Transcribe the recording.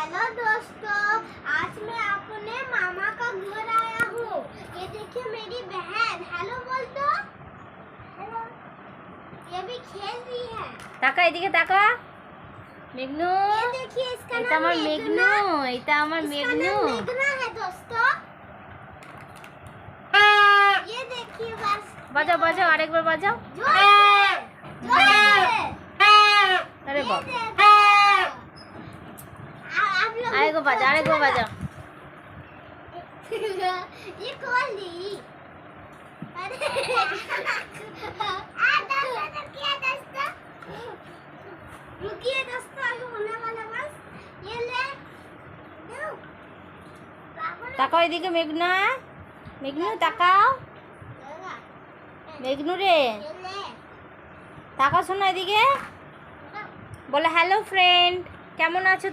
Hello दोस्तों, आज मैं अपने मामा का घर आया हूँ। ये देखिए मेरी बहन, हेलो बोल दो। हेलो। ये भी खेल रही है। ताका एदिके ताका। मेघनू, ये देखिए इसका এটা नाम আমার मेघना। মেঘনू, এটা আমার इसका মেঘনू। नाम मेघना है दोस्तों। ये देखिए बस। বাজাও বাজাও আরেকবার বাজাও। जोर से, जोर से। अरे ये बाप। देखो। आप लोग আরেকবার বাজাও আরেকবার বাজাও। ये कौन ली? अरे रुकिए दोस्तों, अभी होने वाला बस। ये ले दो। তাকাও এদিকে মেঘনা। মেঘনু তাকাও। মেঘনু রে ये ले। তাকাও শোনো এদিকে। বলে হ্যালো ফ্রেন্ড, কেমন আছো?